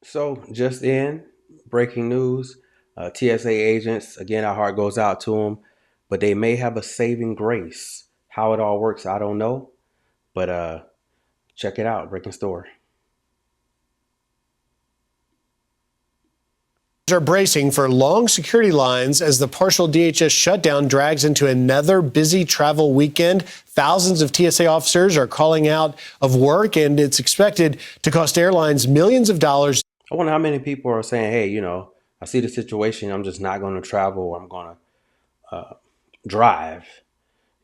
So, just in, breaking news, TSA agents, again, our heart goes out to them, but they may have a saving grace. How it all works, I don't know, but check it out, breaking story. Are bracing for long security lines as the partial DHS shutdown drags into another busy travel weekend. Thousands of TSA officers are calling out of work, and it's expected to cost airlines millions of dollars. I wonder how many people are saying, hey, I see the situation, I'm just not going to travel, I'm going to drive,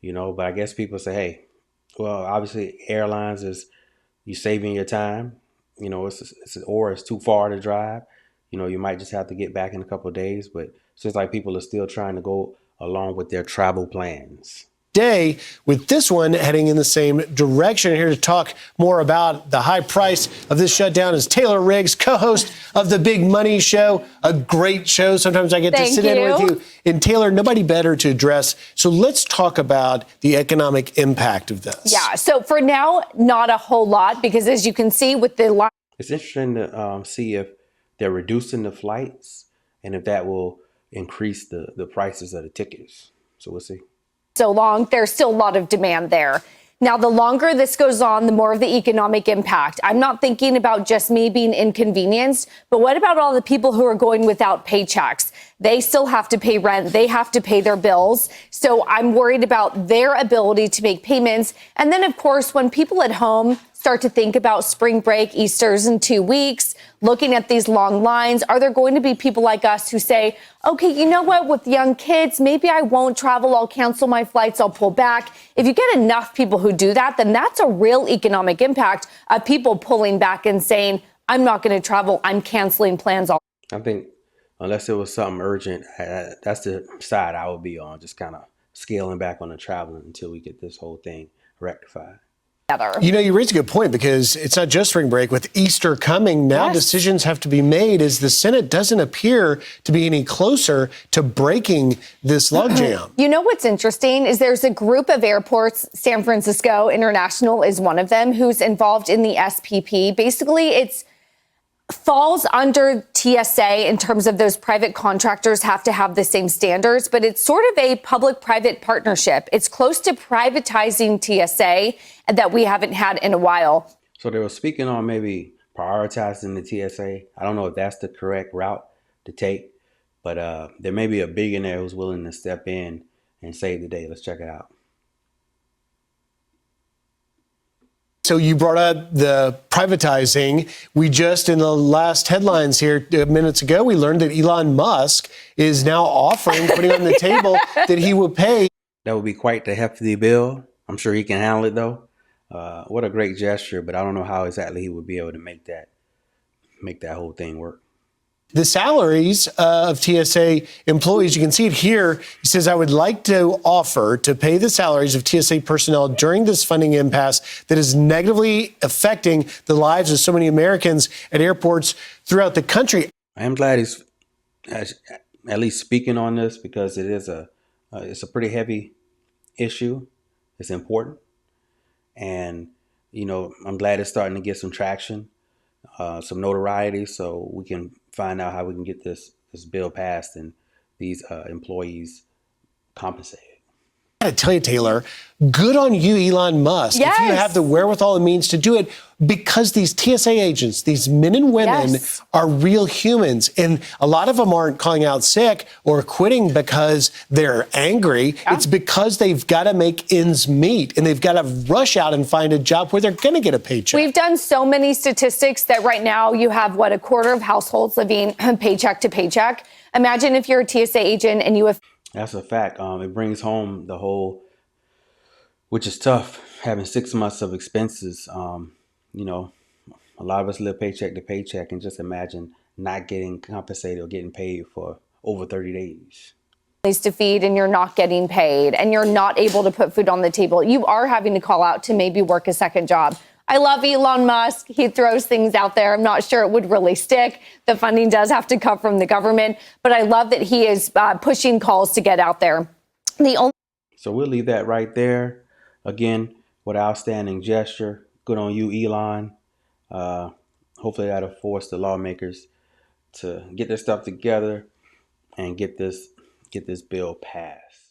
but I guess people say, hey, well, obviously airlines is you saving your time, or it's too far to drive. You might just have to get back in a couple of days, but it seems like people are still trying to go along with their travel plans. Day with this one heading in the same direction. Here to talk more about the high price of this shutdown is Taylor Riggs, co-host of the Big Money Show, a great show. Sometimes I get to sit in with you. And Taylor, nobody better to address. So let's talk about the economic impact of this. Yeah. So for now, not a whole lot, because as you can see with the it's interesting to see if they're reducing the flights and if that will increase the prices of the tickets. So we'll see. So long, there's still a lot of demand there. Now, the longer this goes on, the more of the economic impact. I'm not thinking about just me being inconvenienced, but what about all the people who are going without paychecks? They still have to pay rent. They have to pay their bills. So I'm worried about their ability to make payments. And then, of course, when people at home start to think about spring break, Easter's in 2 weeks, looking at these long lines, are there going to be people like us who say, okay, you know what, with young kids, maybe I won't travel, I'll cancel my flights, I'll pull back. If you get enough people who do that, then that's a real economic impact of people pulling back and saying, I'm not going to travel, I'm canceling plans. I think unless it was something urgent, that's the side I would be on, just kind of scaling back on the traveling until we get this whole thing rectified. You know, you raise a good point, because it's not just spring break. With Easter coming, now decisions have to be made, as the Senate doesn't appear to be any closer to breaking this logjam. You know what's interesting is there's a group of airports, San Francisco International is one of them, who's involved in the SPP. Basically, it's falls under TSA in terms of those private contractors have to have the same standards, but it's sort of a public-private partnership. It's close to privatizing TSA that we haven't had in a while. So they were speaking on maybe prioritizing the TSA. I don't know if that's the correct route to take, but there may be a billionaire who's willing to step in and save the day. Let's check it out. So you brought up the privatizing. We just, in the last headlines here minutes ago, we learned that Elon Musk is now offering, putting on the table, that he will pay. That would be quite the hefty bill. I'm sure he can handle it, though. What a great gesture, but I don't know how exactly he would be able to make that whole thing work. The salaries of TSA employees, you can see it here. He says, I would like to offer to pay the salaries of TSA personnel during this funding impasse that is negatively affecting the lives of so many Americans at airports throughout the country. I am glad he's at least speaking on this, because it is it's a pretty heavy issue. It's important. And, I'm glad it's starting to get some traction, some notoriety, so we can find out how we can get this bill passed and these employees compensated. I gotta tell you, Taylor, good on you, Elon Musk. Yes. If you have the wherewithal and means to do it, because these TSA agents, these men and women, are real humans. And a lot of them aren't calling out sick or quitting because they're angry. It's because they've got to make ends meet, and they've got to rush out and find a job where they're going to get a paycheck. We've done so many statistics that right now you have, a quarter of households living paycheck to paycheck. Imagine if you're a TSA agent and you have... That's a fact. It brings home the whole, which is tough, having 6 months of expenses. A lot of us live paycheck to paycheck, and just imagine not getting compensated or getting paid for over 30 days. To feed, and you're not getting paid, and you're not able to put food on the table. You are having to call out to maybe work a second job. I love Elon Musk. He throws things out there. I'm not sure it would really stick. The funding does have to come from the government, but I love that he is pushing calls to get out there. So we'll leave that right there. Again, what an outstanding gesture. Good on you, Elon. hopefully that'll force the lawmakers to get their stuff together and get this bill passed.